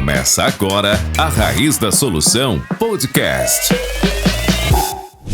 Começa agora a Raiz da Solução Podcast.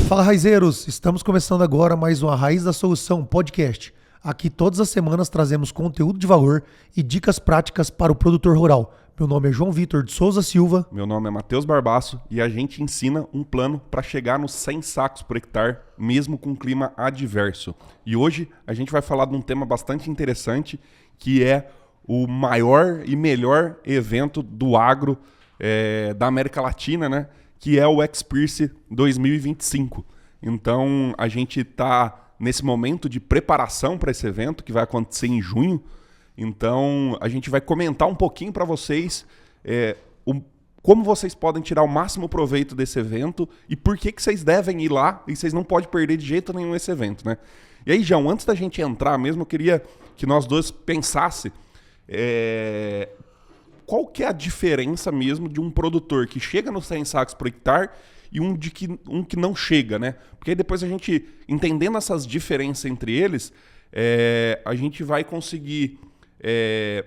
Fala, raizeiros! Estamos começando agora mais uma Raiz da Solução Podcast. Aqui todas as semanas trazemos conteúdo de valor e dicas práticas para o produtor rural. Meu nome é João Vitor de Souza Silva. Meu nome é Matheus Barbaço e a gente ensina um plano para chegar nos 100 sacos por hectare, mesmo com clima adverso. E hoje a gente vai falar de um tema bastante interessante, que é o maior e melhor evento do agro da América Latina, né? Que é o Experience 2025. Então a gente está nesse momento de preparação para esse evento, que vai acontecer em junho. Então a gente vai comentar um pouquinho para vocês como vocês podem tirar o máximo proveito desse evento e por que vocês devem ir lá e vocês não podem perder de jeito nenhum esse evento, né? E aí, João, antes da gente entrar mesmo, eu queria que nós dois pensassem qual que é a diferença mesmo de um produtor que chega nos 100 sacos por hectare e um que não chega, né? Porque aí depois a gente, entendendo essas diferenças entre eles, a gente vai conseguir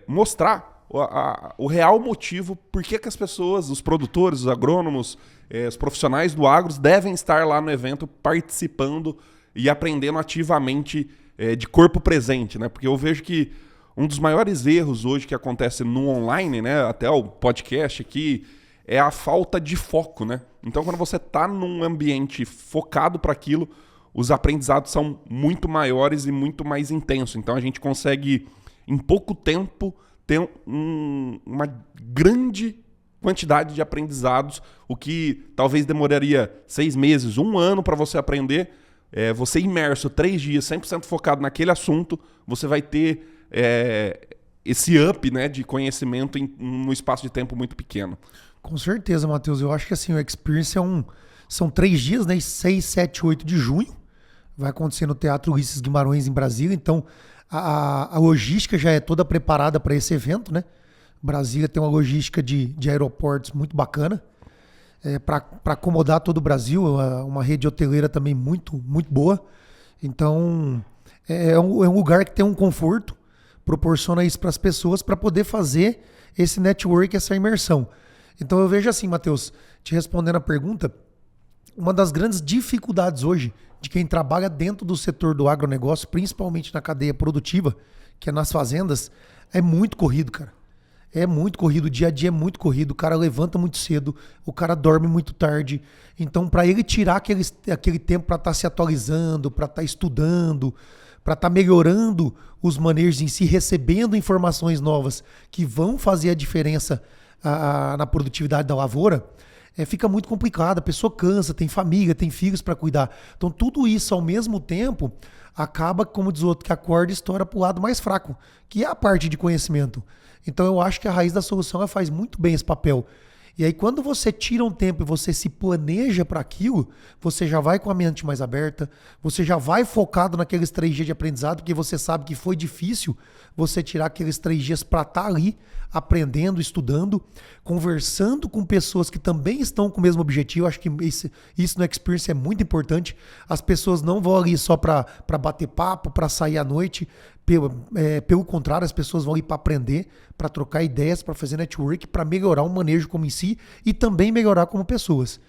mostrar o real motivo por que as pessoas, os produtores, os agrônomos, os profissionais do agro devem estar lá no evento participando e aprendendo ativamente de corpo presente, né? Porque eu vejo que um dos maiores erros hoje que acontece no online, né, até o podcast aqui, é a falta de foco, né? Então, quando você está num ambiente focado para aquilo, os aprendizados são muito maiores e muito mais intensos. Então, a gente consegue, em pouco tempo, ter uma grande quantidade de aprendizados, o que talvez demoraria 6 meses, 1 ano para você aprender. Você imerso 3 dias, 100% focado naquele assunto, você vai ter esse up, né, de conhecimento num espaço de tempo muito pequeno. Com certeza, Matheus. Eu acho que assim, o Experience são 3 dias, né? 6, 7, 8 de junho. Vai acontecer no Teatro Ulisses Guimarães, em Brasília. Então, a logística já é toda preparada para esse evento, né? Brasília tem uma logística de aeroportos muito bacana. Para acomodar todo o Brasil, uma rede hoteleira também muito, muito boa. Então, é um lugar que tem um conforto, proporciona isso para as pessoas para poder fazer esse network, essa imersão. Então eu vejo assim, Matheus, te respondendo a pergunta, uma das grandes dificuldades hoje de quem trabalha dentro do setor do agronegócio, principalmente na cadeia produtiva, que é nas fazendas, é muito corrido, cara. É muito corrido, o dia a dia é muito corrido, o cara levanta muito cedo, o cara dorme muito tarde. Então, para ele tirar aquele tempo para estar se atualizando, para estar estudando, para estar melhorando os manejos em si, recebendo informações novas que vão fazer a diferença na produtividade da lavoura, fica muito complicado. A pessoa cansa, tem família, tem filhos para cuidar. Então, tudo isso ao mesmo tempo acaba, como diz o outro, que a corda estoura para o lado mais fraco, que é a parte de conhecimento. Então, eu acho que a Raiz da Solução ela faz muito bem esse papel. E aí, quando você tira um tempo e você se planeja para aquilo, você já vai com a mente mais aberta, você já vai focado naqueles 3 dias de aprendizado, porque você sabe que foi difícil você tirar aqueles 3 dias para estar ali, aprendendo, estudando, conversando com pessoas que também estão com o mesmo objetivo. Acho que isso no Experience é muito importante. As pessoas não vão ali só para bater papo, para sair à noite. Pelo contrário, as pessoas vão ir para aprender, para trocar ideias, para fazer network, para melhorar o manejo como em si e também melhorar como pessoas.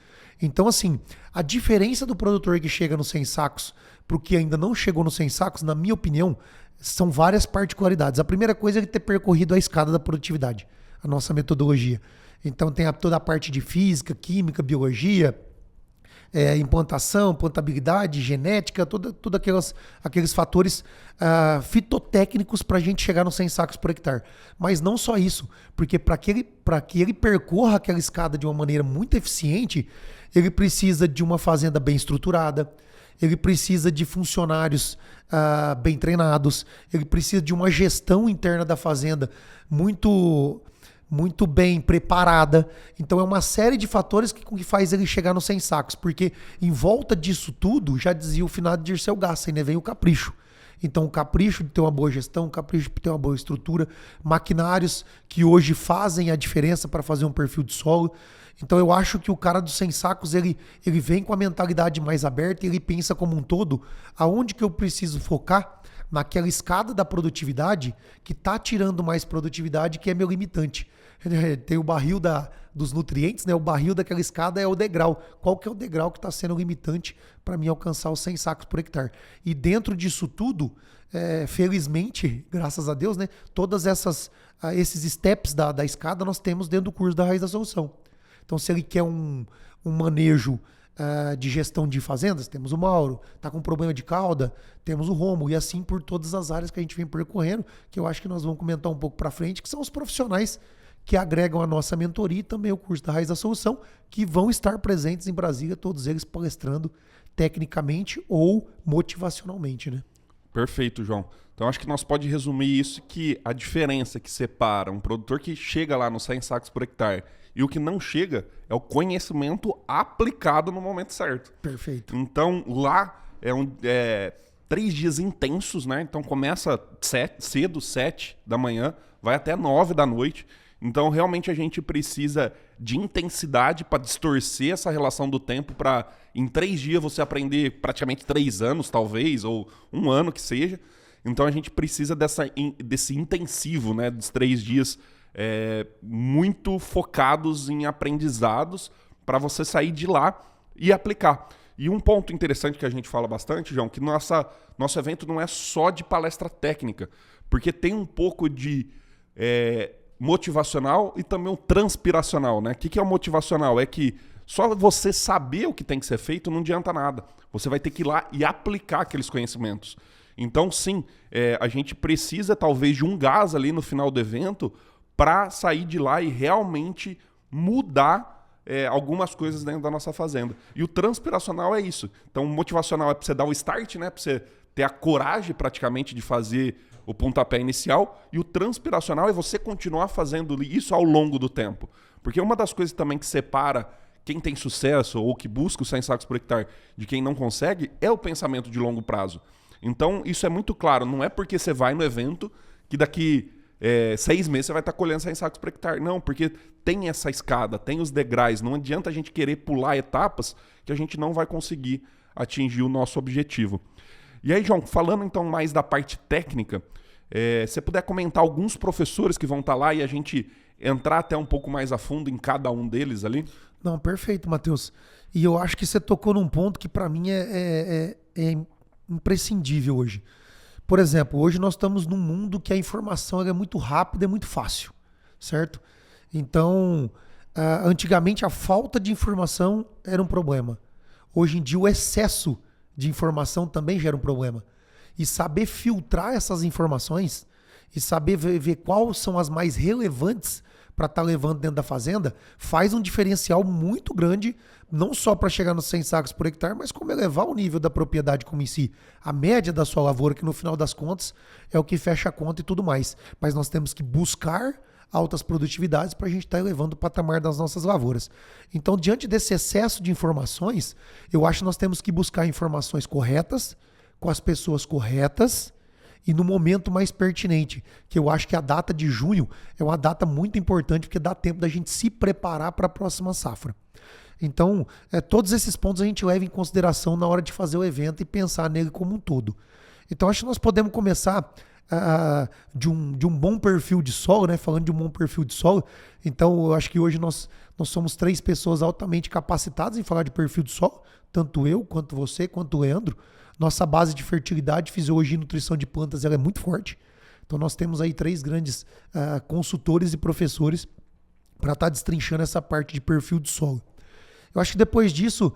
Então, assim, a diferença do produtor que chega nos 100 sacos para o que ainda não chegou nos 100 sacos, na minha opinião, são várias particularidades. A primeira coisa é ele ter percorrido a escada da produtividade, a nossa metodologia. Então, tem toda a parte de física, química, biologia, implantação, plantabilidade, genética, todos aqueles fatores fitotécnicos para a gente chegar nos 100 sacos por hectare. Mas não só isso, porque para que ele percorra aquela escada de uma maneira muito eficiente, ele precisa de uma fazenda bem estruturada, ele precisa de funcionários bem treinados, ele precisa de uma gestão interna da fazenda muito bem preparada. Então é uma série de fatores que faz ele chegar nos 100 sacos, porque em volta disso tudo, já dizia o finado Dirceu Gassen, né, vem o capricho. Então o capricho de ter uma boa gestão, o capricho de ter uma boa estrutura, maquinários que hoje fazem a diferença para fazer um perfil de solo. Então eu acho que o cara dos 100 sacos, ele vem com a mentalidade mais aberta e ele pensa como um todo, aonde que eu preciso focar naquela escada da produtividade que está tirando mais produtividade, que é meu limitante. Tem o barril dos nutrientes, né? O barril daquela escada é o degrau. Qual que é o degrau que está sendo limitante para mim alcançar os 100 sacos por hectare? E dentro disso tudo, felizmente, graças a Deus, né? Todas esses steps da escada nós temos dentro do curso da Raiz da Solução. Então, se ele quer um manejo de gestão de fazendas, temos o Mauro. Está com problema de cauda, temos o Romo. E assim por todas as áreas que a gente vem percorrendo, que eu acho que nós vamos comentar um pouco para frente, que são os profissionais que agregam a nossa mentoria e também o curso da Raiz da Solução, que vão estar presentes em Brasília, todos eles palestrando tecnicamente ou motivacionalmente, né? Perfeito, João. Então acho que nós pode resumir isso, que a diferença que separa um produtor que chega lá nos 100 sacos por hectare e o que não chega é o conhecimento aplicado no momento certo. Perfeito. Então lá 3 dias intensos, né? Então começa cedo, 7 da manhã, vai até 9 da noite. Então, realmente, a gente precisa de intensidade para distorcer essa relação do tempo para, em 3 dias, você aprender praticamente 3 anos, talvez, ou 1 ano que seja. Então, a gente precisa desse intensivo, né, dos 3 dias muito focados em aprendizados para você sair de lá e aplicar. E um ponto interessante que a gente fala bastante, João, que nosso evento não é só de palestra técnica, porque tem um pouco de motivacional e também o transpiracional, né? O que é o motivacional? É que só você saber o que tem que ser feito não adianta nada. Você vai ter que ir lá e aplicar aqueles conhecimentos. Então, sim, a gente precisa talvez de um gás ali no final do evento para sair de lá e realmente mudar algumas coisas dentro da nossa fazenda. E o transpiracional é isso. Então, o motivacional é para você dar o start, né? Para você ter a coragem praticamente de fazer o pontapé inicial, e o transpiracional é você continuar fazendo isso ao longo do tempo. Porque uma das coisas também que separa quem tem sucesso ou que busca os 100 sacos por hectare de quem não consegue é o pensamento de longo prazo. Então, isso é muito claro. Não é porque você vai no evento que daqui 6 meses você vai estar colhendo 100 sacos por hectare. Não, porque tem essa escada, tem os degraus. Não adianta a gente querer pular etapas que a gente não vai conseguir atingir o nosso objetivo. E aí, João, falando então mais da parte técnica, se você puder comentar alguns professores que vão estar lá e a gente entrar até um pouco mais a fundo em cada um deles ali? Não, perfeito, Matheus. E eu acho que você tocou num ponto que para mim é imprescindível hoje. Por exemplo, hoje nós estamos num mundo que a informação é muito rápida e muito fácil, certo? Então, antigamente a falta de informação era um problema. Hoje em dia o excesso de informação também gera um problema. E saber filtrar essas informações e saber ver quais são as mais relevantes para estar levando dentro da fazenda faz um diferencial muito grande, não só para chegar nos 100 sacos por hectare, mas como elevar o nível da propriedade como em si. A média da sua lavoura, que no final das contas é o que fecha a conta e tudo mais. Mas nós temos que buscar altas produtividades para a gente estar elevando o patamar das nossas lavouras. Então, diante desse excesso de informações, eu acho que nós temos que buscar informações corretas, com as pessoas corretas e no momento mais pertinente, que eu acho que a data de junho é uma data muito importante, porque dá tempo da gente se preparar para a próxima safra. Então, todos esses pontos a gente leva em consideração na hora de fazer o evento e pensar nele como um todo. Então, acho que nós podemos começar de um bom perfil de solo, né? Falando de um bom perfil de solo. Então, eu acho que hoje nós somos 3 pessoas altamente capacitadas em falar de perfil de solo, tanto eu, quanto você, quanto o Leandro. Nossa base de fertilidade, fisiologia e nutrição de plantas ela é muito forte. Então, nós temos aí 3 grandes consultores e professores para estar destrinchando essa parte de perfil de solo. Eu acho que depois disso,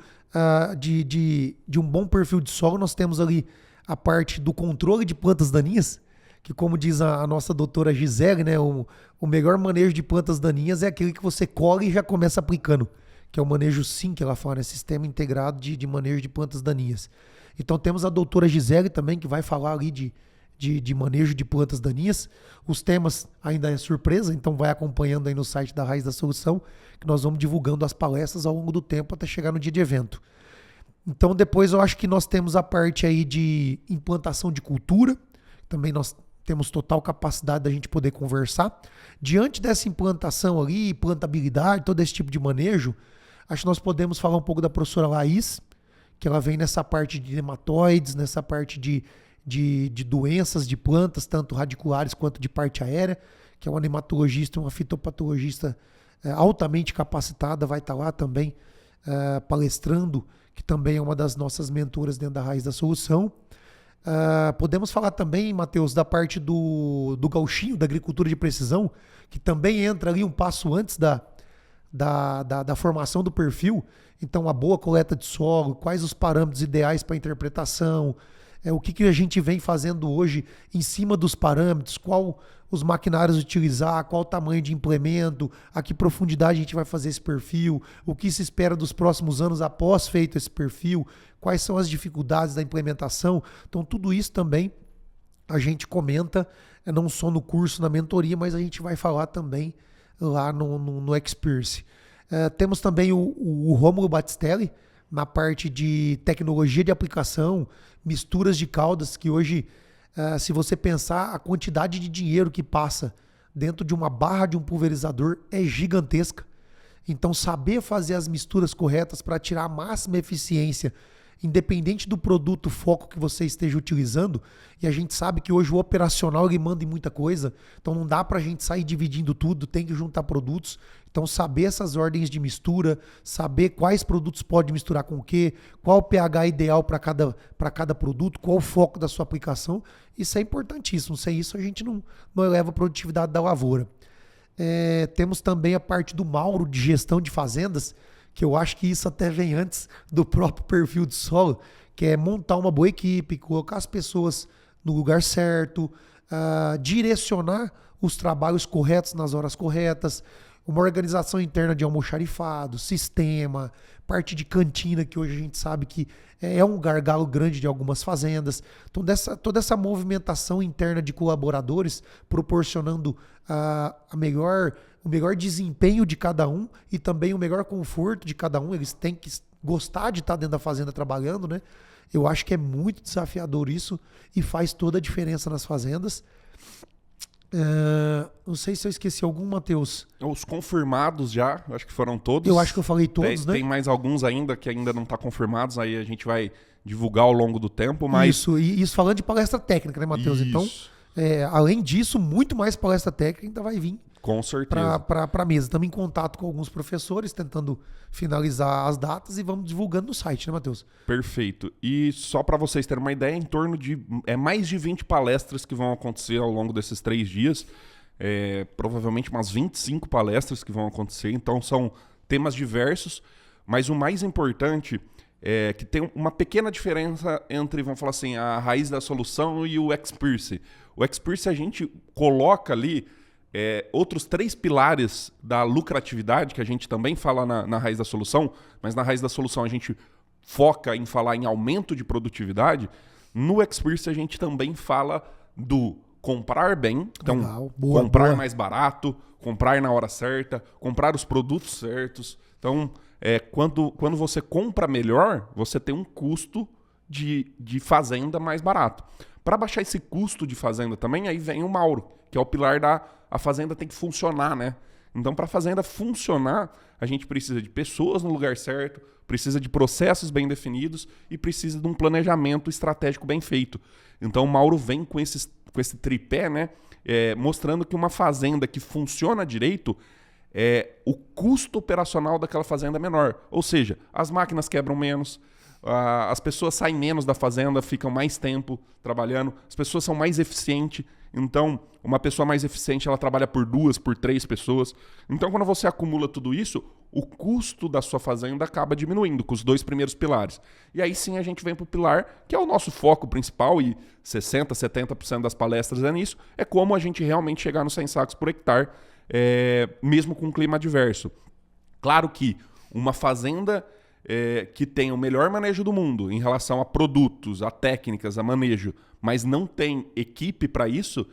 de um bom perfil de solo, nós temos ali a parte do controle de plantas daninhas, que como diz a nossa doutora Gisele, né, o melhor manejo de plantas daninhas é aquele que você colhe e já começa aplicando, que é o manejo SIM, que ela fala, né, Sistema Integrado de Manejo de Plantas Daninhas. Então temos a doutora Gisele também, que vai falar ali de manejo de plantas daninhas. Os temas ainda é surpresa, então vai acompanhando aí no site da Raiz da Solução, que nós vamos divulgando as palestras ao longo do tempo até chegar no dia de evento. Então depois eu acho que nós temos a parte aí de implantação de cultura, também nós temos total capacidade da gente poder conversar. Diante dessa implantação ali, plantabilidade, todo esse tipo de manejo, acho que nós podemos falar um pouco da professora Laís, que ela vem nessa parte de nematóides, nessa parte de de doenças de plantas, tanto radiculares quanto de parte aérea, que é uma nematologista e uma fitopatologista altamente capacitada, vai estar lá também palestrando, que também é uma das nossas mentoras dentro da Raiz da Solução. Podemos falar também, Matheus, da parte do gauchinho, da agricultura de precisão, que também entra ali um passo antes da formação do perfil. Então, a boa coleta de solo, quais os parâmetros ideais para interpretação, o que a gente vem fazendo hoje em cima dos parâmetros, qual os maquinários utilizar, qual o tamanho de implemento, a que profundidade a gente vai fazer esse perfil, o que se espera dos próximos anos após feito esse perfil, quais são as dificuldades da implementação. Então, tudo isso também a gente comenta, não só no curso, na mentoria, mas a gente vai falar também lá no Experience. Temos também o Rômulo Battistelli, na parte de tecnologia de aplicação, misturas de caldas, que hoje, se você pensar, a quantidade de dinheiro que passa dentro de uma barra de um pulverizador é gigantesca. Então, saber fazer as misturas corretas para tirar a máxima eficiência, independente do produto, foco que você esteja utilizando, e a gente sabe que hoje o operacional ele manda em muita coisa, então não dá para a gente sair dividindo tudo, tem que juntar produtos. Então, saber essas ordens de mistura, saber quais produtos pode misturar com o quê, qual o pH ideal para cada produto, qual o foco da sua aplicação, isso é importantíssimo. Sem isso, a gente não eleva a produtividade da lavoura. Temos também a parte do Mauro de gestão de fazendas, que eu acho que isso até vem antes do próprio perfil de solo, que é montar uma boa equipe, colocar as pessoas no lugar certo, direcionar os trabalhos corretos nas horas corretas, uma organização interna de almoxarifado, sistema, parte de cantina, que hoje a gente sabe que é um gargalo grande de algumas fazendas. Então, toda essa movimentação interna de colaboradores, proporcionando o melhor desempenho de cada um e também o melhor conforto de cada um. Eles têm que gostar de estar dentro da fazenda trabalhando, né? Eu acho que é muito desafiador isso e faz toda a diferença nas fazendas. Não sei se eu esqueci algum, Matheus. Os confirmados já, acho que foram todos. Eu acho que eu falei todos, né? Tem mais alguns ainda que ainda não estão confirmados, aí a gente vai divulgar ao longo do tempo, mas... Isso falando de palestra técnica, né, Matheus? Então, além disso, muito mais palestra técnica ainda vai vir. Com certeza. Para a mesa. Estamos em contato com alguns professores, tentando finalizar as datas e vamos divulgando no site, né, Matheus? Perfeito. E só para vocês terem uma ideia, em torno de mais de 20 palestras que vão acontecer ao longo desses 3 dias. Provavelmente umas 25 palestras que vão acontecer. Então são temas diversos, mas o mais importante é que tem uma pequena diferença entre, vamos falar assim, a Raiz da Solução e o Experience. O Experience a gente coloca ali outros 3 pilares da lucratividade, que a gente também fala na Raiz da Solução, mas na Raiz da Solução a gente foca em falar em aumento de produtividade. No Experience a gente também fala do comprar bem, então Legal. Comprar mais barato, comprar na hora certa, comprar os produtos certos. Então, quando você compra melhor, você tem um custo de fazenda mais barato. Para baixar esse custo de fazenda também, aí vem o Mauro, que é o pilar a fazenda tem que funcionar, né? Então, para a fazenda funcionar, a gente precisa de pessoas no lugar certo, precisa de processos bem definidos e precisa de um planejamento estratégico bem feito. Então, o Mauro vem com esse tripé, né? Mostrando que uma fazenda que funciona direito, o custo operacional daquela fazenda é menor. Ou seja, as máquinas quebram menos, as pessoas saem menos da fazenda, ficam mais tempo trabalhando, as pessoas são mais eficientes. Então, uma pessoa mais eficiente, ela trabalha por 2, por 3 pessoas. Então, quando você acumula tudo isso, o custo da sua fazenda acaba diminuindo com os 2 primeiros pilares. E aí sim a gente vem para o pilar, que é o nosso foco principal, e 60%, 70% das palestras é nisso, é como a gente realmente chegar nos 100 sacos por hectare, mesmo com um clima adverso. Claro que uma fazenda que tem o melhor manejo do mundo em relação a produtos, a técnicas, a manejo, mas não tem equipe para isso,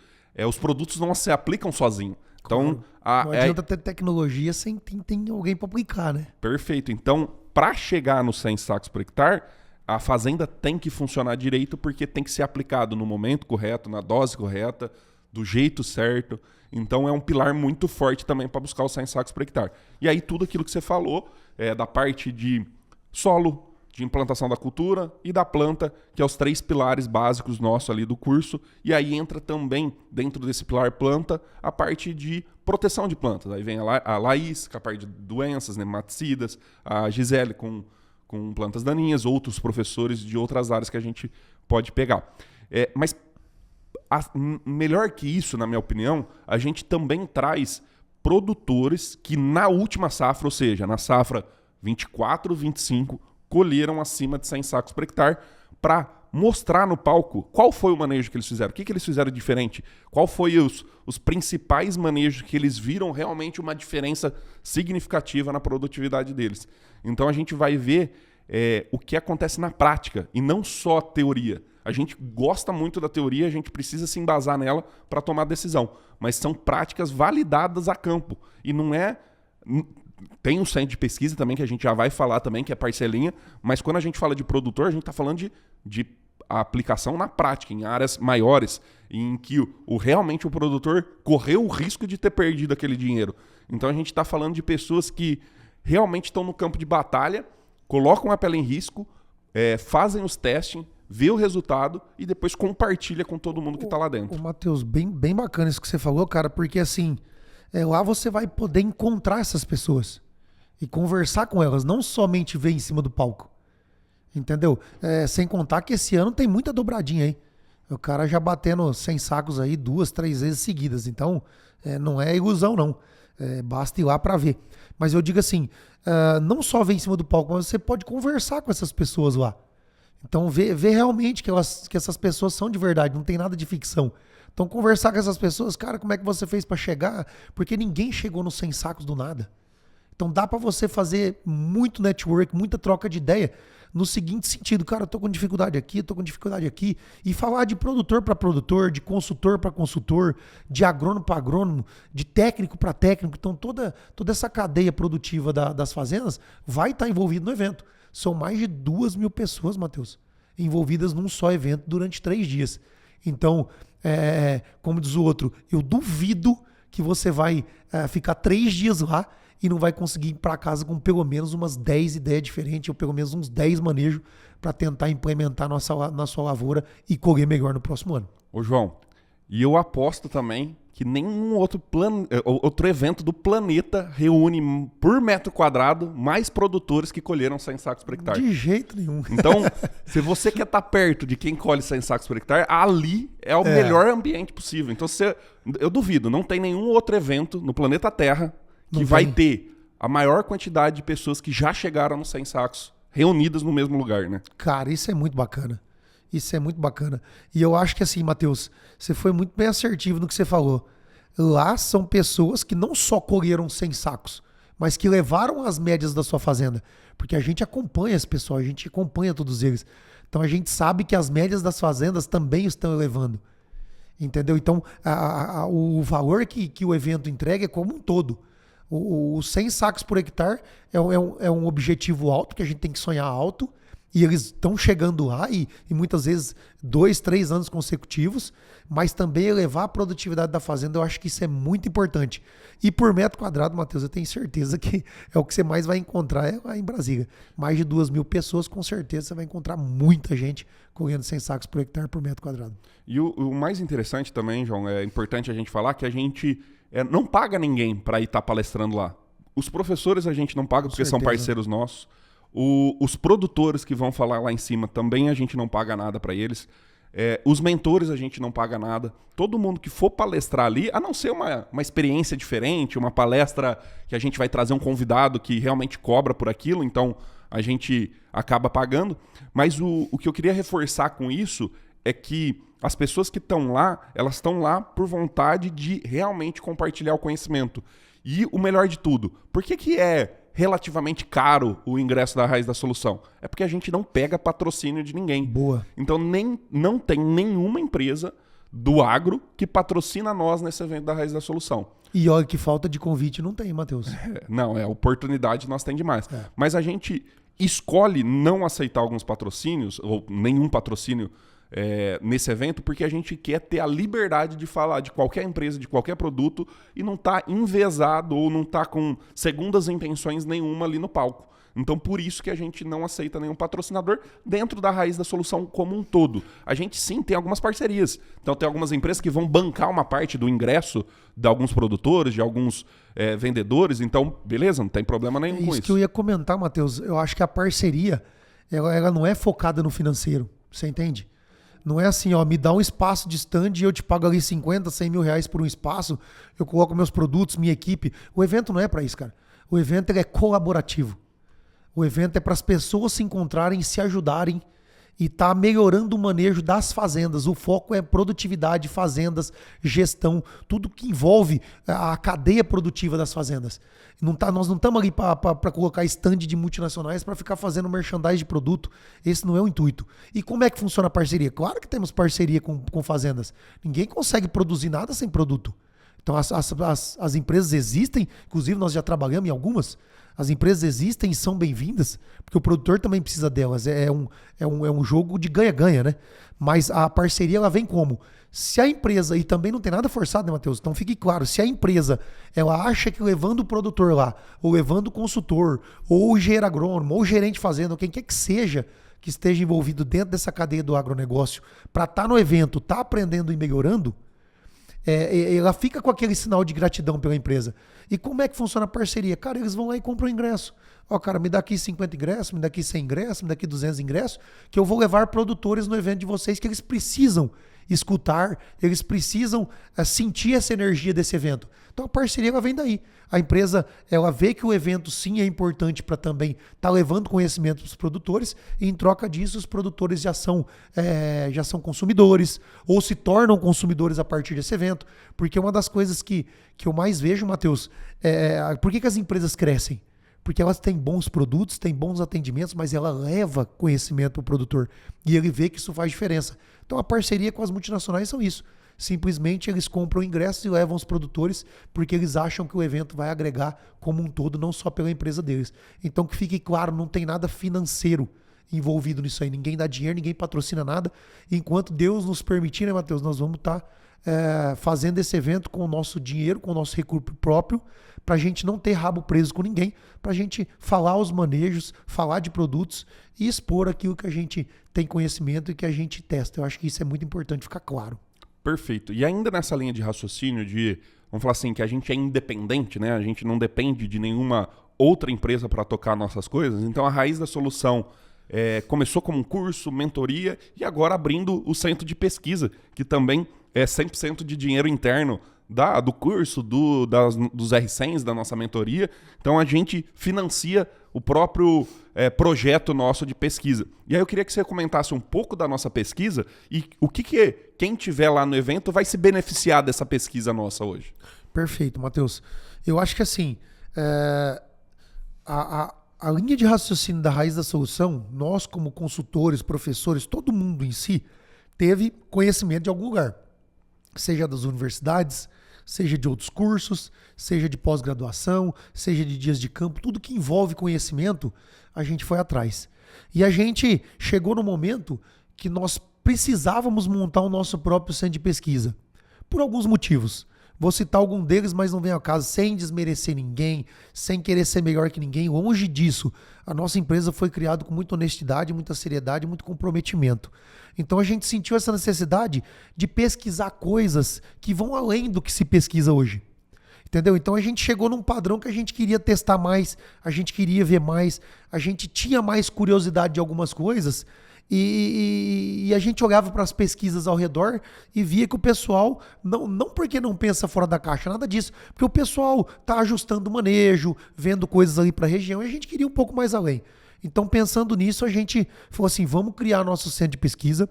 os produtos não se aplicam sozinhos. Então, não adianta ter tecnologia sem ter alguém para aplicar, né? Perfeito. Então, para chegar nos 100 sacos por hectare, a fazenda tem que funcionar direito, porque tem que ser aplicado no momento correto, na dose correta, do jeito certo. Então, é um pilar muito forte também para buscar os 100 sacos por hectare. E aí, tudo aquilo que você falou, da parte de solo, de implantação da cultura e da planta, que é os 3 pilares básicos nossos ali do curso. E aí entra também, dentro desse pilar planta, a parte de proteção de plantas. Aí vem a Laís, com a parte de doenças, nematicidas, a Gisele com plantas daninhas, outros professores de outras áreas que a gente pode pegar. Mas melhor que isso, na minha opinião, a gente também traz produtores que na última safra, ou seja, na safra 24, 25, colheram acima de 100 sacos por hectare para mostrar no palco qual foi o manejo que eles fizeram, o que eles fizeram diferente, qual foi os principais manejos que eles viram realmente uma diferença significativa na produtividade deles. Então a gente vai ver o que acontece na prática e não só teoria. A gente gosta muito da teoria, a gente precisa se embasar nela para tomar decisão, mas são práticas validadas a campo e não é... Tem um centro de pesquisa também, que a gente já vai falar também, que é parcelinha, mas quando a gente fala de produtor, a gente está falando de aplicação na prática, em áreas maiores, em que realmente o produtor correu o risco de ter perdido aquele dinheiro. Então a gente está falando de pessoas que realmente estão no campo de batalha, colocam a pele em risco, fazem os testes, vê o resultado e depois compartilha com todo mundo que está lá dentro. Matheus, bem bacana isso que você falou, cara, porque assim... lá você vai poder encontrar essas pessoas e conversar com elas, não somente ver em cima do palco. Entendeu? Sem contar que esse ano tem muita dobradinha aí. O cara já batendo 100 sacos aí 2, 3 vezes seguidas. Então, não é ilusão, não. Basta ir lá para ver. Mas eu digo assim, não só ver em cima do palco, mas você pode conversar com essas pessoas lá. Então, ver realmente que essas pessoas são de verdade, não tem nada de ficção. Então, conversar com essas pessoas, cara, como é que você fez para chegar? Porque ninguém chegou nos 100 sacos do nada. Então, dá para você fazer muito network, muita troca de ideia, no seguinte sentido, cara, eu tô com dificuldade aqui, e falar de produtor para produtor, de consultor para consultor, de agrônomo para agrônomo, de técnico para técnico. Então, toda essa cadeia produtiva das fazendas vai estar envolvida no evento. São mais de 2.000 pessoas, Matheus, envolvidas num só evento durante 3 dias. Então, como diz o outro, eu duvido que você vai ficar 3 dias lá e não vai conseguir ir para casa com pelo menos umas 10 ideias diferentes, ou pelo menos uns 10 manejos para tentar implementar na sua lavoura e colher melhor no próximo ano. Ô João, e eu aposto também que nenhum outro evento do planeta reúne por metro quadrado mais produtores que colheram 100 sacos por hectare. De jeito nenhum. Então, se você quer estar perto de quem colhe 100 sacos por hectare, ali é o melhor ambiente possível. Então, eu duvido, não tem nenhum outro evento no planeta Terra que vai ter a maior quantidade de pessoas que já chegaram nos 100 sacos reunidas no mesmo lugar, né? Cara, isso é muito bacana. Isso é muito bacana. E eu acho que assim, Matheus, você foi muito bem assertivo no que você falou. Lá são pessoas que não só colheram 100 sacos, mas que levaram as médias da sua fazenda. Porque a gente acompanha esse pessoal, a gente acompanha todos eles. Então a gente sabe que as médias das fazendas também estão elevando. Entendeu? Então o valor que o evento entrega é como um todo. Os 100 sacos por hectare é um objetivo alto, que a gente tem que sonhar alto. E eles estão chegando lá e muitas vezes 2, 3 anos consecutivos, mas também elevar a produtividade da fazenda, eu acho que isso é muito importante. E por metro quadrado, Matheus, eu tenho certeza que é o que você mais vai encontrar lá em Brasília. Mais de 2.000 pessoas, com certeza você vai encontrar muita gente colhendo 100 sacos por hectare por metro quadrado. E o mais interessante também, João, é importante a gente falar que a gente não paga ninguém para ir estar palestrando lá. Os professores a gente não paga porque são parceiros nossos. Os produtores que vão falar lá em cima também a gente não paga nada para eles. Os mentores a gente não paga nada. Todo mundo que for palestrar ali, a não ser uma experiência diferente, uma palestra que a gente vai trazer um convidado que realmente cobra por aquilo, então a gente acaba pagando. Mas o que eu queria reforçar com isso é que as pessoas que estão lá, elas estão lá por vontade de realmente compartilhar o conhecimento. E o melhor de tudo, por que é relativamente caro o ingresso da Raiz da Solução? É porque a gente não pega patrocínio de ninguém. Boa. Então não tem nenhuma empresa do agro que patrocina nós nesse evento da Raiz da Solução. E olha que falta de convite não tem, Matheus. Não, oportunidade nós tem demais. Mas a gente escolhe não aceitar alguns patrocínios, ou nenhum patrocínio nesse evento, porque a gente quer ter a liberdade de falar de qualquer empresa, de qualquer produto, e não tá envezado ou não tá com segundas intenções nenhuma ali no palco. Então, por isso que a gente não aceita nenhum patrocinador dentro da Raiz da Solução como um todo. A gente, sim, tem algumas parcerias. Então, tem algumas empresas que vão bancar uma parte do ingresso de alguns produtores, de alguns vendedores. Então, beleza, não tem problema nenhum com isso. Isso que eu ia comentar, Matheus. Eu acho que a parceria, ela não é focada no financeiro. Você entende? Não é assim, ó, me dá um espaço de stand e eu te pago ali 50, 100 mil reais por um espaço, eu coloco meus produtos, minha equipe. O evento não é para isso, cara. O evento ele é colaborativo. O evento é para as pessoas se encontrarem, se ajudarem e tá melhorando o manejo das fazendas. O foco é produtividade, fazendas, gestão, tudo que envolve a cadeia produtiva das fazendas. Nós não estamos ali para colocar stand de multinacionais para ficar fazendo merchandising de produto. Esse não é o intuito. E como é que funciona a parceria? Claro que temos parceria com fazendas. Ninguém consegue produzir nada sem produto. Então as empresas existem, inclusive nós já trabalhamos em algumas. As empresas existem e são bem-vindas, porque o produtor também precisa delas. É um jogo de ganha-ganha, né? Mas a parceria ela vem como? Se a empresa, e também não tem nada forçado, né, Matheus? Então fique claro, se a empresa ela acha que levando o produtor lá, ou levando o consultor, ou o engenheiro agrônomo, ou o gerente de fazenda, ou quem quer que seja que esteja envolvido dentro dessa cadeia do agronegócio, para estar no evento, estar aprendendo e melhorando, ela fica com aquele sinal de gratidão pela empresa. E como é que funciona a parceria? Cara, eles vão lá e compram o ingresso. Ó, cara, me dá aqui 50 ingressos, me dá aqui 100 ingressos, me dá aqui 200 ingressos, que eu vou levar produtores no evento de vocês que eles precisam escutar, eles precisam sentir essa energia desse evento. Então a parceria ela vem daí. A empresa ela vê que o evento sim é importante para também estar levando conhecimento para os produtores e em troca disso os produtores já são consumidores ou se tornam consumidores a partir desse evento. Porque uma das coisas que eu mais vejo, Matheus, por que as empresas crescem? Porque elas têm bons produtos, têm bons atendimentos, mas ela leva conhecimento para o produtor e ele vê que isso faz diferença. Então a parceria com as multinacionais são isso. Simplesmente eles compram ingressos e levam os produtores porque eles acham que o evento vai agregar como um todo, não só pela empresa deles. Então que fique claro, não tem nada financeiro envolvido nisso aí. Ninguém dá dinheiro, ninguém patrocina nada. Enquanto Deus nos permitir, né, Matheus, nós vamos estar fazendo esse evento com o nosso dinheiro, com o nosso recurso próprio, para a gente não ter rabo preso com ninguém, para a gente falar os manejos, falar de produtos e expor aquilo que a gente tem conhecimento e que a gente testa. Eu acho que isso é muito importante ficar claro. Perfeito. E ainda nessa linha de raciocínio de, vamos falar assim, que a gente é independente, né? A gente não depende de nenhuma outra empresa para tocar nossas coisas. Então a Raiz da Solução começou como um curso, mentoria e agora abrindo o centro de pesquisa, que também é 100% de dinheiro interno do curso, dos R100s, da nossa mentoria. Então a gente financia o próprio projeto nosso de pesquisa. E aí eu queria que você comentasse um pouco da nossa pesquisa e o que quem tiver lá no evento vai se beneficiar dessa pesquisa nossa hoje. Perfeito, Matheus. Eu acho que assim, a linha de raciocínio da Raiz da Solução, nós como consultores, professores, todo mundo em si, teve conhecimento de algum lugar. Seja das universidades, seja de outros cursos, seja de pós-graduação, seja de dias de campo, tudo que envolve conhecimento, a gente foi atrás. E a gente chegou no momento que nós precisávamos montar o nosso próprio centro de pesquisa, por alguns motivos. Vou citar algum deles, mas não vem ao caso, sem desmerecer ninguém, sem querer ser melhor que ninguém. Longe disso, a nossa empresa foi criada com muita honestidade, muita seriedade, muito comprometimento. Então a gente sentiu essa necessidade de pesquisar coisas que vão além do que se pesquisa hoje. Entendeu? Então a gente chegou num padrão que a gente queria testar mais, a gente queria ver mais, a gente tinha mais curiosidade de algumas coisas e a gente olhava para as pesquisas ao redor e via que o pessoal, não porque não pensa fora da caixa, nada disso, porque o pessoal está ajustando o manejo, vendo coisas ali para a região e a gente queria um pouco mais além. Então, pensando nisso, a gente falou assim, vamos criar nosso centro de pesquisa,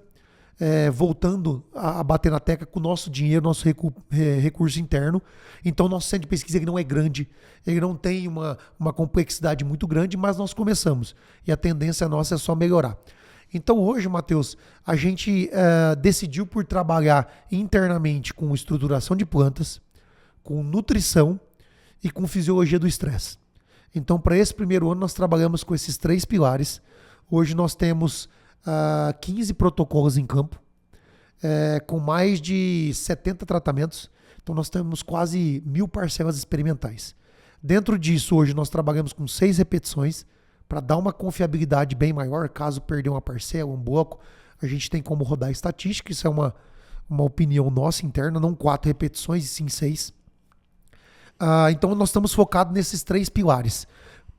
voltando a bater na tecla com o nosso dinheiro, nosso recurso interno. Então, nosso centro de pesquisa ele não é grande, ele não tem uma complexidade muito grande, mas nós começamos. E a tendência nossa é só melhorar. Então, hoje, Matheus, a gente decidiu por trabalhar internamente com estruturação de plantas, com nutrição e com fisiologia do estresse. Então, para esse primeiro ano, nós trabalhamos com esses 3 pilares. Hoje nós temos 15 protocolos em campo, com mais de 70 tratamentos. Então, nós temos quase 1.000 parcelas experimentais. Dentro disso, hoje nós trabalhamos com 6 repetições para dar uma confiabilidade bem maior, caso perder uma parcela, um bloco, a gente tem como rodar estatística, isso é uma opinião nossa interna, não 4 repetições e sim 6. Então nós estamos focados nesses 3 pilares.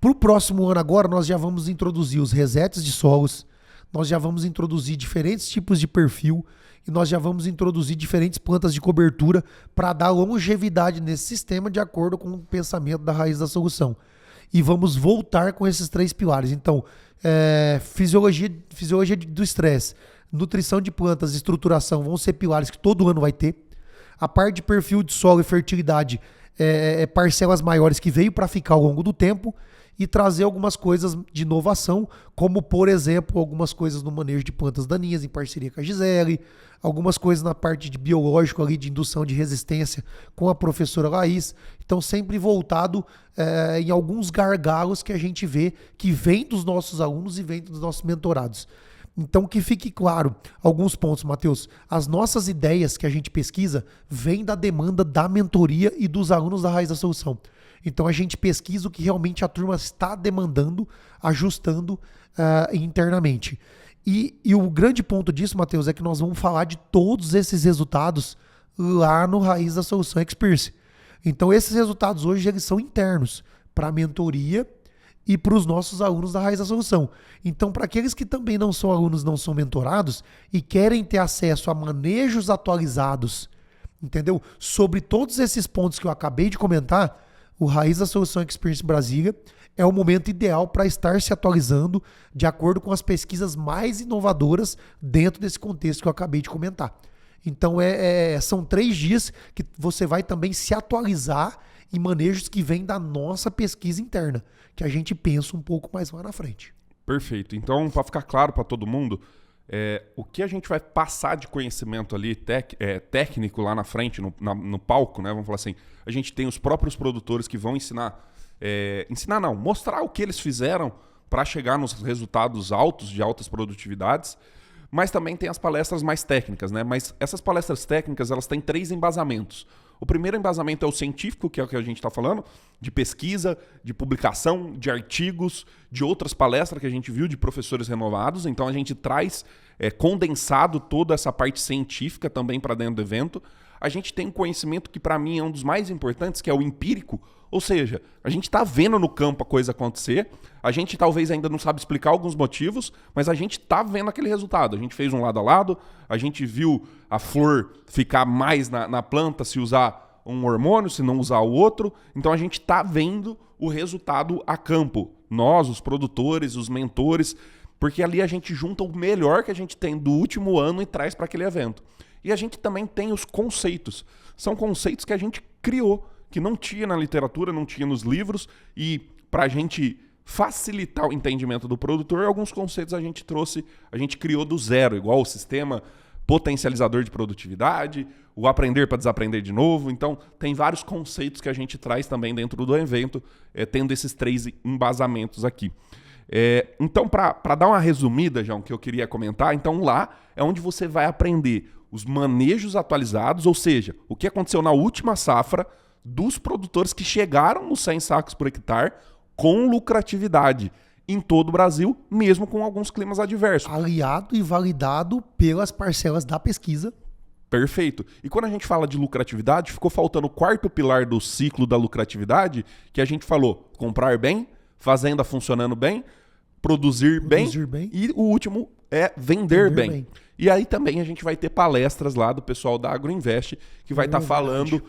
Para o próximo ano agora, nós já vamos introduzir os resets de solos, nós já vamos introduzir diferentes tipos de perfil e nós já vamos introduzir diferentes plantas de cobertura para dar longevidade nesse sistema de acordo com o pensamento da raiz da solução. E vamos voltar com esses 3 pilares. Então, fisiologia do estresse, nutrição de plantas e estruturação vão ser pilares que todo ano vai ter. A parte de perfil de solo e fertilidade parcelas maiores que veio para ficar ao longo do tempo e trazer algumas coisas de inovação, como, por exemplo, algumas coisas no manejo de plantas daninhas em parceria com a Gisele, algumas coisas na parte de biológico ali, de indução de resistência com a professora Laís. Então, sempre voltado em alguns gargalos que a gente vê que vem dos nossos alunos e vem dos nossos mentorados. Então, que fique claro alguns pontos, Matheus. As nossas ideias que a gente pesquisa vêm da demanda da mentoria e dos alunos da Raiz da Solução. Então, a gente pesquisa o que realmente a turma está demandando, ajustando internamente. E o grande ponto disso, Matheus, é que nós vamos falar de todos esses resultados lá no Raiz da Solução Experience. Então, esses resultados hoje eles são internos para a mentoria e para os nossos alunos da Raiz da Solução. Então, para aqueles que também não são alunos, não são mentorados e querem ter acesso a manejos atualizados, entendeu? Sobre todos esses pontos que eu acabei de comentar, o Raiz da Solução Experience Brasília é o momento ideal para estar se atualizando de acordo com as pesquisas mais inovadoras dentro desse contexto que eu acabei de comentar. Então, são 3 dias que você vai também se atualizar em manejos que vêm da nossa pesquisa interna, que a gente pensa um pouco mais lá na frente. Perfeito. Então, para ficar claro para todo mundo, o que a gente vai passar de conhecimento ali técnico lá na frente, no palco, né? Vamos falar assim, a gente tem os próprios produtores que vão mostrar o que eles fizeram para chegar nos resultados altos, de altas produtividades, mas também tem as palestras mais técnicas, né? Mas essas palestras técnicas, elas têm 3 embasamentos. O primeiro embasamento é o científico, que é o que a gente está falando, de pesquisa, de publicação, de artigos, de outras palestras que a gente viu de professores renovados. Então a gente traz condensado toda essa parte científica também para dentro do evento. A gente tem um conhecimento que para mim é um dos mais importantes, que é o empírico, ou seja, a gente está vendo no campo a coisa acontecer, a gente talvez ainda não sabe explicar alguns motivos, mas a gente está vendo aquele resultado. A gente fez um lado a lado, a gente viu a flor ficar mais na planta se usar um hormônio, se não usar o outro. Então a gente está vendo o resultado a campo. Nós, os produtores, os mentores, porque ali a gente junta o melhor que a gente tem do último ano e traz para aquele evento. E a gente também tem os conceitos. São conceitos que a gente criou, que não tinha na literatura, não tinha nos livros, e para a gente facilitar o entendimento do produtor, alguns conceitos a gente criou do zero, igual o sistema potencializador de produtividade, o aprender para desaprender de novo. Então, tem vários conceitos que a gente traz também dentro do evento, tendo esses 3 embasamentos aqui. Então, para dar uma resumida, João, que eu queria comentar, então lá é onde você vai aprender os manejos atualizados, ou seja, o que aconteceu na última safra dos produtores que chegaram nos 100 sacos por hectare com lucratividade em todo o Brasil, mesmo com alguns climas adversos. Aliado e validado pelas parcelas da pesquisa. Perfeito. E quando a gente fala de lucratividade, ficou faltando o 4º pilar do ciclo da lucratividade, que a gente falou: comprar bem, fazenda funcionando bem, produzir bem, e o último é vender bem. E aí também a gente vai ter palestras lá do pessoal da Agroinvest, que vai estar falando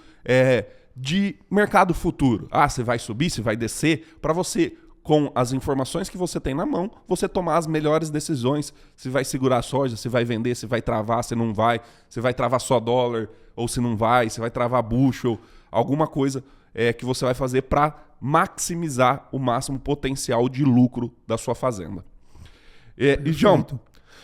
de mercado futuro. Você vai subir, você vai descer, para você, com as informações que você tem na mão, você tomar as melhores decisões. Se vai segurar a soja, se vai vender, se vai travar, se não vai, se vai travar só dólar, ou se não vai, se vai travar bushel, alguma coisa que você vai fazer para maximizar o máximo potencial de lucro da sua fazenda. E, João,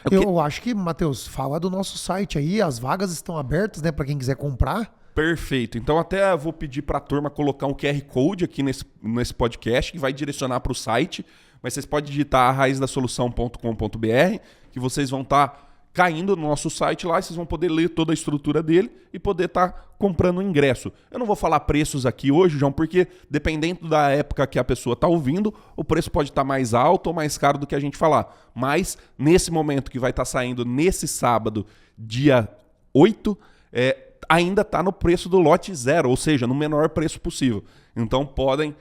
eu acho que, Matheus, fala do nosso site aí, as vagas estão abertas, né, para quem quiser comprar. Perfeito. Então até vou pedir para a turma colocar um QR Code aqui nesse podcast que vai direcionar para o site, mas vocês podem digitar raizdassolução.com.br que vocês vão estar caindo no nosso site lá, e vocês vão poder ler toda a estrutura dele e poder estar comprando o ingresso. Eu não vou falar preços aqui hoje, João, porque dependendo da época que a pessoa está ouvindo, o preço pode estar mais alto ou mais caro do que a gente falar. Mas, nesse momento que vai estar saindo nesse sábado, dia 8, ainda está no preço do lote 0, ou seja, no menor preço possível. Então, podem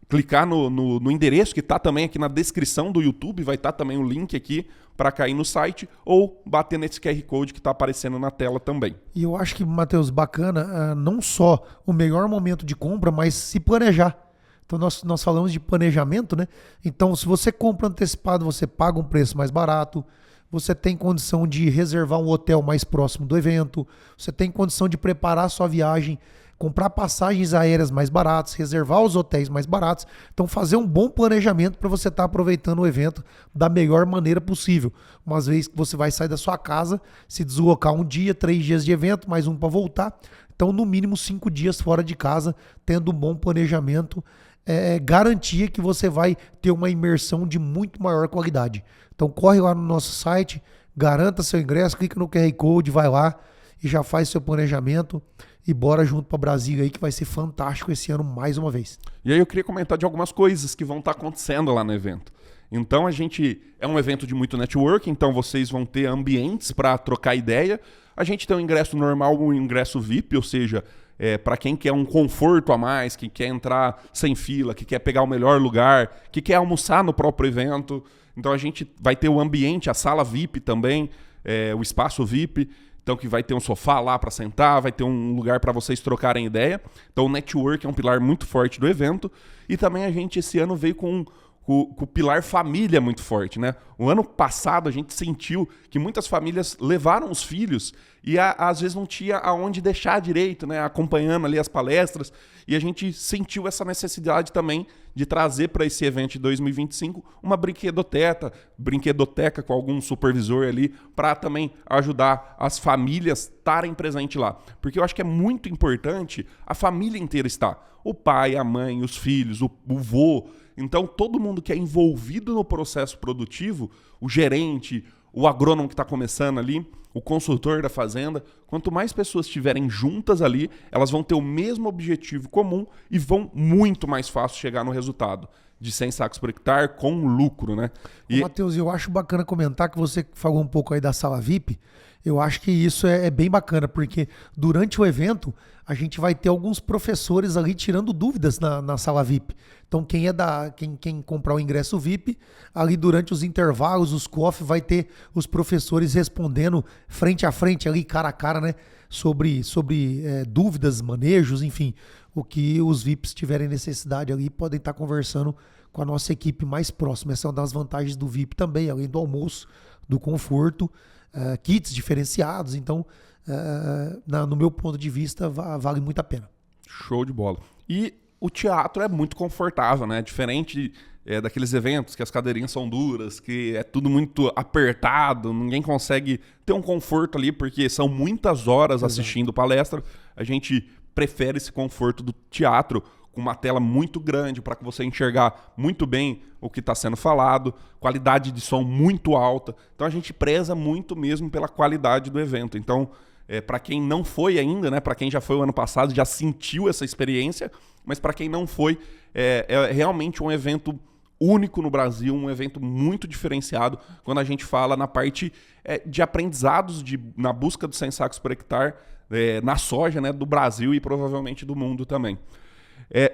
clicar no endereço que está também aqui na descrição do YouTube, vai estar também o link aqui para cair no site, ou bater nesse QR Code que está aparecendo na tela também. E eu acho que, Matheus, bacana, não só o melhor momento de compra, mas se planejar. Então nós falamos de planejamento, né? Então, se você compra antecipado, você paga um preço mais barato, você tem condição de reservar um hotel mais próximo do evento, você tem condição de preparar a sua viagem, comprar passagens aéreas mais baratas, reservar os hotéis mais baratos. Então, fazer um bom planejamento para você estar aproveitando o evento da melhor maneira possível. Uma vez que você vai sair da sua casa, se deslocar um dia, 3 dias de evento, mais um para voltar. Então, no mínimo 5 dias fora de casa, tendo um bom planejamento, garantia que você vai ter uma imersão de muito maior qualidade. Então, corre lá no nosso site, garanta seu ingresso, clica no QR Code, vai lá e já faz seu planejamento. E bora junto para Brasília aí, que vai ser fantástico esse ano mais uma vez. E aí eu queria comentar de algumas coisas que vão estar acontecendo lá no evento. Então é um evento de muito network, então vocês vão ter ambientes para trocar ideia. A gente tem um ingresso normal, um ingresso VIP, ou seja, para quem quer um conforto a mais, que quer entrar sem fila, que quer pegar o melhor lugar, que quer almoçar no próprio evento. Então a gente vai ter o ambiente, a sala VIP também, o espaço VIP. Então, que vai ter um sofá lá para sentar, vai ter um lugar para vocês trocarem ideia. Então, o network é um pilar muito forte do evento. E também a gente, esse ano, veio com o pilar família muito forte, né? O ano passado, a gente sentiu que muitas famílias levaram os filhos e, às vezes, não tinha aonde deixar direito, né? Acompanhando ali as palestras. E a gente sentiu essa necessidade também de trazer para esse evento de 2025 uma brinquedoteca com algum supervisor ali, para também ajudar as famílias estarem presentes lá. Porque eu acho que é muito importante a família inteira estar. O pai, a mãe, os filhos, o vô. Então, todo mundo que é envolvido no processo produtivo, o gerente, o agrônomo que está começando ali, o consultor da fazenda, quanto mais pessoas estiverem juntas ali, elas vão ter o mesmo objetivo comum e vão muito mais fácil chegar no resultado de 100 sacos por hectare com lucro, né? E... Matheus, eu acho bacana comentar que você falou um pouco aí da sala VIP. Eu acho que isso é bem bacana, porque durante o evento a gente vai ter alguns professores ali tirando dúvidas na sala VIP. Então quem comprar o ingresso VIP, ali durante os intervalos, os coffee, vai ter os professores respondendo frente a frente, ali cara a cara, né? Sobre dúvidas, manejos, enfim, o que os VIPs tiverem necessidade ali, podem estar conversando com a nossa equipe mais próxima. Essa é uma das vantagens do VIP também, além do almoço, do conforto, kits diferenciados. Então, no meu ponto de vista, vale muito a pena. Show de bola. E o teatro é muito confortável, né? Diferente daqueles eventos que as cadeirinhas são duras, que é tudo muito apertado, ninguém consegue ter um conforto ali, porque são muitas horas assistindo palestra. A gente prefere esse conforto do teatro, com uma tela muito grande para que você enxergar muito bem o que está sendo falado, qualidade de som muito alta. Então a gente preza muito mesmo pela qualidade do evento. Então, para quem não foi ainda, né, para quem já foi o ano passado, já sentiu essa experiência, mas para quem não foi, é realmente um evento único no Brasil, um evento muito diferenciado quando a gente fala na parte de aprendizados na busca dos 100 sacos por hectare na soja, né, do Brasil e provavelmente do mundo também.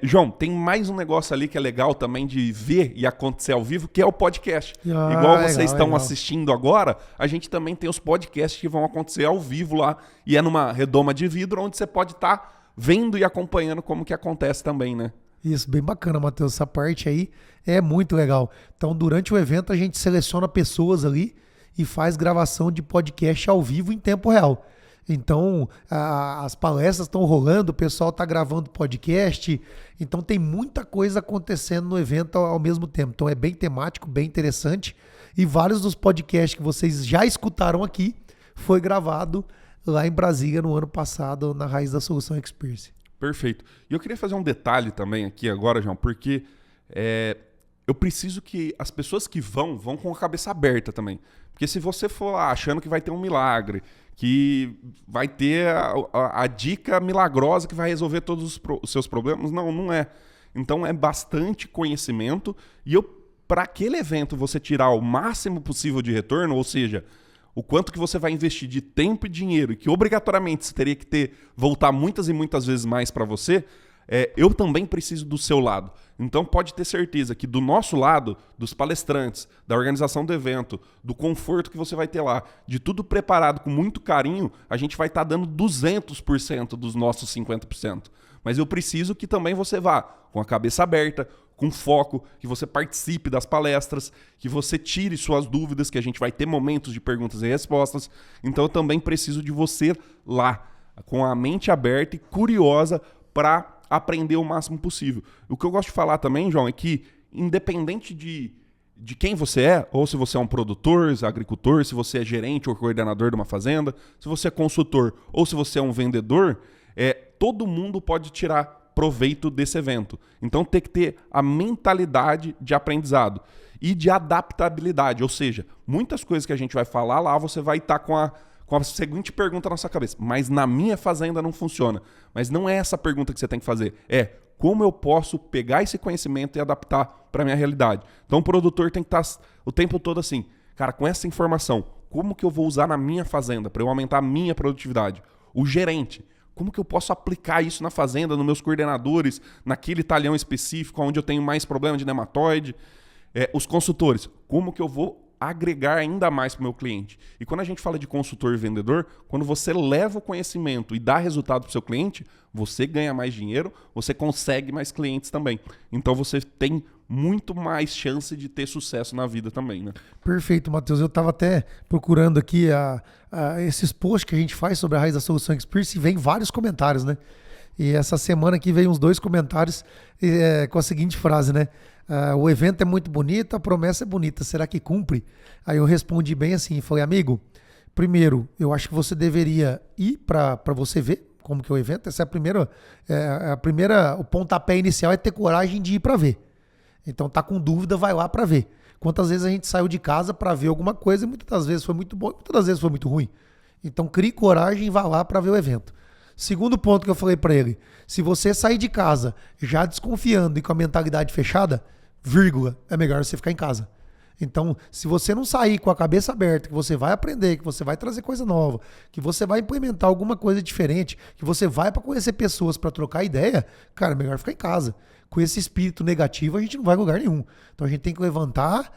João, tem mais um negócio ali que é legal também de ver e acontecer ao vivo, que é o podcast. Igual vocês estão assistindo agora, a gente também tem os podcasts que vão acontecer ao vivo lá, e é numa redoma de vidro onde você pode estar vendo e acompanhando como que acontece também, né? Isso, bem bacana, Matheus. Essa parte aí é muito legal. Então, durante o evento, a gente seleciona pessoas ali e faz gravação de podcast ao vivo em tempo real. Então, as palestras estão rolando, o pessoal está gravando podcast, então tem muita coisa acontecendo no evento ao mesmo tempo. Então é bem temático, bem interessante, e vários dos podcasts que vocês já escutaram aqui foi gravado lá em Brasília no ano passado, na Raiz da Solução Experience. Perfeito. E eu queria fazer um detalhe também aqui agora, João, porque eu preciso que as pessoas que vão com a cabeça aberta também. Porque se você for lá achando que vai ter um milagre, que vai ter a dica milagrosa que vai resolver todos os seus problemas, não é. Então é bastante conhecimento e para aquele evento você tirar o máximo possível de retorno, ou seja, o quanto que você vai investir de tempo e dinheiro e que obrigatoriamente você teria que voltar muitas e muitas vezes mais para você, eu também preciso do seu lado. Então pode ter certeza que do nosso lado, dos palestrantes, da organização do evento, do conforto que você vai ter lá, de tudo preparado com muito carinho, a gente vai estar dando 200% dos nossos 50%. Mas eu preciso que também você vá com a cabeça aberta, com foco, que você participe das palestras, que você tire suas dúvidas, que a gente vai ter momentos de perguntas e respostas. Então eu também preciso de você lá, com a mente aberta e curiosa para aprender o máximo possível. O que eu gosto de falar também, João, é que independente de quem você é, ou se você é um produtor, agricultor, se você é gerente ou coordenador de uma fazenda, se você é consultor ou se você é um vendedor, todo mundo pode tirar proveito desse evento. Então tem que ter a mentalidade de aprendizado e de adaptabilidade, ou seja, muitas coisas que a gente vai falar lá, você vai estar com a seguinte pergunta na sua cabeça: mas na minha fazenda não funciona. Mas não é essa pergunta que você tem que fazer, como eu posso pegar esse conhecimento e adaptar para a minha realidade. Então o produtor tem que estar o tempo todo assim, cara, com essa informação, como que eu vou usar na minha fazenda para eu aumentar a minha produtividade? O gerente, como que eu posso aplicar isso na fazenda, nos meus coordenadores, naquele talhão específico onde eu tenho mais problema de nematóide? Os consultores, como que eu vou agregar ainda mais para o meu cliente? E quando a gente fala de consultor e vendedor, quando você leva o conhecimento e dá resultado para o seu cliente, você ganha mais dinheiro, você consegue mais clientes também. Então você tem muito mais chance de ter sucesso na vida também, né? Perfeito, Matheus. Eu estava até procurando aqui esses posts que a gente faz sobre a Raiz da Solução Experience e vem vários comentários, né? E essa semana aqui veio uns 2 comentários com a seguinte frase, né? O evento é muito bonito, a promessa é bonita, será que cumpre? Aí eu respondi bem assim, falei, amigo, primeiro, eu acho que você deveria ir para você ver como que é o evento. Essa é a primeira, o pontapé inicial é ter coragem de ir para ver. Então tá com dúvida, vai lá para ver. Quantas vezes a gente saiu de casa para ver alguma coisa e muitas das vezes foi muito bom e muitas das vezes foi muito ruim. Então crie coragem e vá lá para ver o evento. Segundo ponto que eu falei para ele, se você sair de casa já desconfiando e com a mentalidade fechada, vírgula, é melhor você ficar em casa. Então, se você não sair com a cabeça aberta, que você vai aprender, que você vai trazer coisa nova, que você vai implementar alguma coisa diferente, que você vai para conhecer pessoas, para trocar ideia, cara, é melhor ficar em casa. Com esse espírito negativo, a gente não vai a lugar nenhum. Então, a gente tem que levantar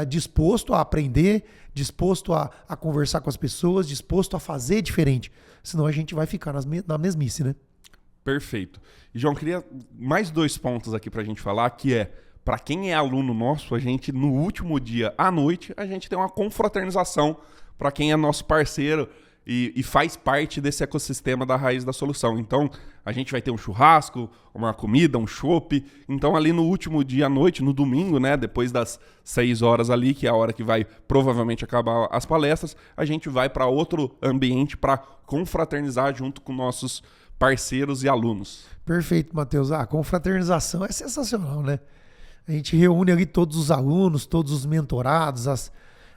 disposto a aprender, disposto a conversar com as pessoas, disposto a fazer diferente. Senão a gente vai ficar na mesmice, né? Perfeito. E, João, queria mais 2 pontos aqui para a gente falar, que para quem é aluno nosso, a gente, no último dia à noite, a gente tem uma confraternização para quem é nosso parceiro e faz parte desse ecossistema da Raiz da Solução. Então, a gente vai ter um churrasco, uma comida, um chopp. Então, ali no último dia à noite, no domingo, né, depois das 6 horas ali, que é a hora que vai provavelmente acabar as palestras, a gente vai para outro ambiente para confraternizar junto com nossos parceiros e alunos. Perfeito, Matheus. A confraternização é sensacional, né? A gente reúne ali todos os alunos, todos os mentorados,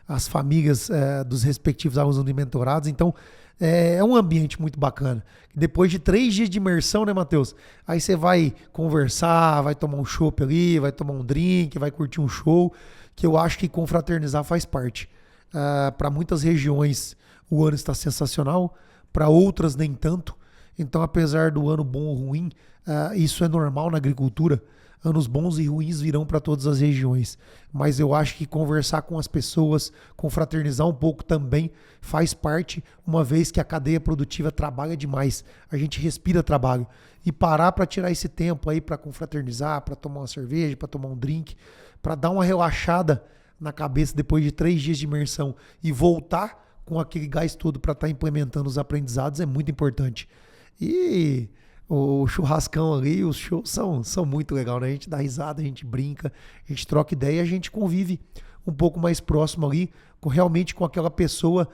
as famílias dos respectivos alunos e mentorados. Então, é um ambiente muito bacana. Depois de 3 dias de imersão, né, Matheus? Aí você vai conversar, vai tomar um chopp ali, vai tomar um drink, vai curtir um show, que eu acho que confraternizar faz parte. Para muitas regiões, o ano está sensacional, para outras nem tanto. Então, apesar do ano bom ou ruim, isso é normal na agricultura. Anos bons e ruins virão para todas as regiões. Mas eu acho que conversar com as pessoas, confraternizar um pouco também faz parte, uma vez que a cadeia produtiva trabalha demais. A gente respira trabalho. E parar para tirar esse tempo aí para confraternizar, para tomar uma cerveja, para tomar um drink, para dar uma relaxada na cabeça depois de 3 dias de imersão e voltar com aquele gás todo para estar implementando os aprendizados é muito importante. E o churrascão ali, os shows são muito legal, né? A gente dá risada, a gente brinca, a gente troca ideia e a gente convive um pouco mais próximo ali, realmente com aquela pessoa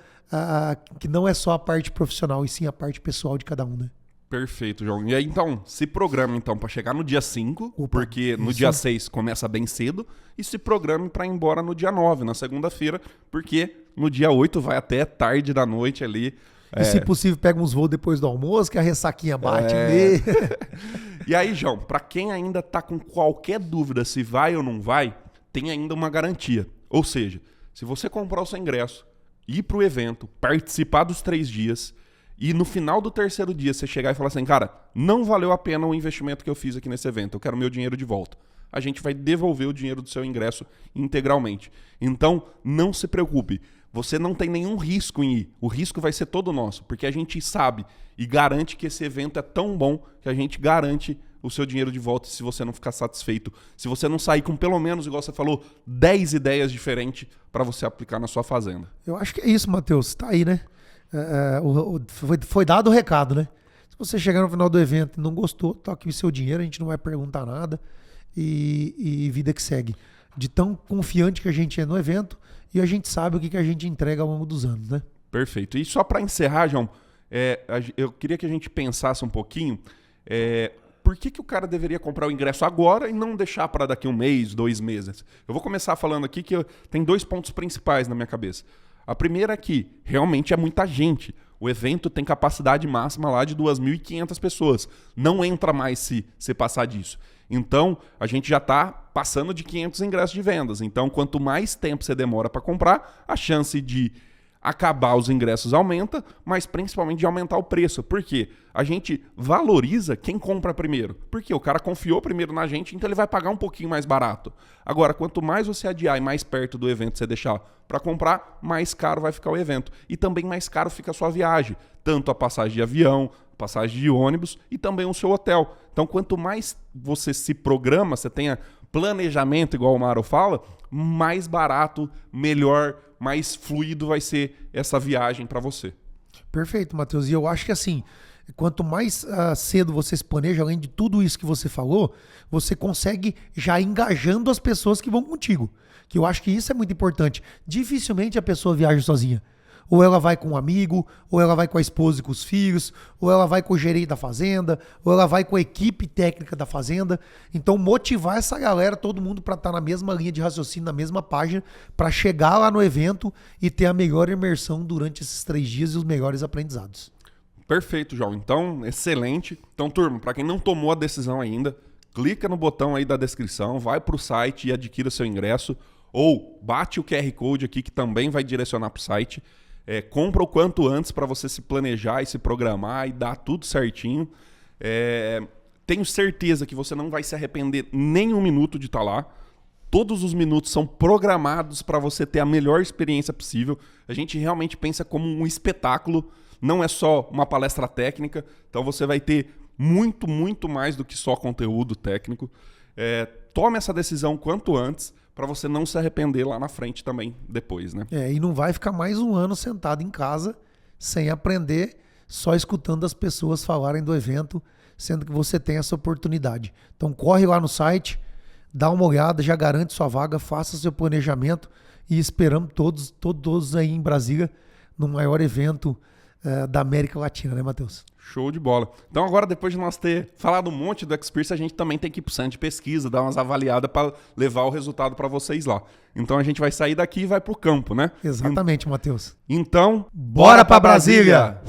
que não é só a parte profissional, e sim a parte pessoal de cada um, né? Perfeito, João. E aí, então, se programa então para chegar no dia 5, porque no dia 6 começa bem cedo, e se programe para ir embora no dia 9, na segunda-feira, porque no dia 8 vai até tarde da noite ali. E se possível, pega uns voos depois do almoço, que a ressaquinha bate ali. E aí, João, para quem ainda tá com qualquer dúvida se vai ou não vai, tem ainda uma garantia. Ou seja, se você comprar o seu ingresso, ir pro evento, participar dos 3 dias, e no final do 3º dia você chegar e falar assim, cara, não valeu a pena o investimento que eu fiz aqui nesse evento, eu quero meu dinheiro de volta. A gente vai devolver o dinheiro do seu ingresso integralmente. Então, não se preocupe. Você não tem nenhum risco em ir. O risco vai ser todo nosso, porque a gente sabe e garante que esse evento é tão bom que a gente garante o seu dinheiro de volta se você não ficar satisfeito. Se você não sair com pelo menos, igual você falou, 10 ideias diferentes para você aplicar na sua fazenda. Eu acho que é isso, Matheus. Tá aí, né? Foi dado o recado, né? Se você chegar no final do evento e não gostou, toque o seu dinheiro, a gente não vai perguntar nada e vida que segue. De tão confiante que a gente é no evento e a gente sabe o que a gente entrega ao longo dos anos, né? Perfeito. E só para encerrar, João, eu queria que a gente pensasse um pouquinho por que o cara deveria comprar o ingresso agora e não deixar para daqui 1 mês, 2 meses. Eu vou começar falando aqui que tem 2 pontos principais na minha cabeça. A primeira é que realmente é muita gente. O evento tem capacidade máxima lá de 2.500 pessoas. Não entra mais se você passar disso. Então, a gente já está passando de 500 ingressos de vendas. Então, quanto mais tempo você demora para comprar, a chance de acabar os ingressos aumenta, mas principalmente de aumentar o preço. Por quê? A gente valoriza quem compra primeiro. Porque o cara confiou primeiro na gente, então ele vai pagar um pouquinho mais barato. Agora, quanto mais você adiar e mais perto do evento você deixar para comprar, mais caro vai ficar o evento. E também mais caro fica a sua viagem. Tanto a passagem de avião, passagem de ônibus e também o seu hotel. Então, quanto mais você se programa, você tenha planejamento, igual o Maro fala, mais barato, melhor, mais fluido vai ser essa viagem para você. Perfeito, Matheus. E eu acho que assim, quanto mais cedo você se planeja, além de tudo isso que você falou, você consegue já engajando as pessoas que vão contigo. Que eu acho que isso é muito importante. Dificilmente a pessoa viaja sozinha. Ou ela vai com um amigo, ou ela vai com a esposa e com os filhos, ou ela vai com o gerente da fazenda, ou ela vai com a equipe técnica da fazenda. Então, motivar essa galera, todo mundo para estar na mesma linha de raciocínio, na mesma página, para chegar lá no evento e ter a melhor imersão durante esses 3 dias e os melhores aprendizados. Perfeito, João. Então, excelente. Então, turma, para quem não tomou a decisão ainda, clica no botão aí da descrição, vai para o site e adquira o seu ingresso, ou bate o QR Code aqui que também vai direcionar para o site. Compra o quanto antes para você se planejar e se programar e dar tudo certinho. Tenho certeza que você não vai se arrepender nem 1 minuto de estar lá. Todos os minutos são programados para você ter a melhor experiência possível. A gente realmente pensa como um espetáculo, não é só uma palestra técnica. Então você vai ter muito, muito mais do que só conteúdo técnico. Tome essa decisão quanto antes, para você não se arrepender lá na frente também, depois, né? E não vai ficar mais 1 ano sentado em casa sem aprender, só escutando as pessoas falarem do evento, sendo que você tem essa oportunidade. Então corre lá no site, dá uma olhada, já garante sua vaga, faça seu planejamento e esperamos todos aí em Brasília, no maior evento da América Latina, né, Matheus? Show de bola. Então agora, depois de nós ter falado um monte do Experience, a gente também tem que ir pro centro de pesquisa, dar umas avaliadas para levar o resultado para vocês lá. Então a gente vai sair daqui e vai pro campo, né? Exatamente, Matheus. Então, bora para Brasília!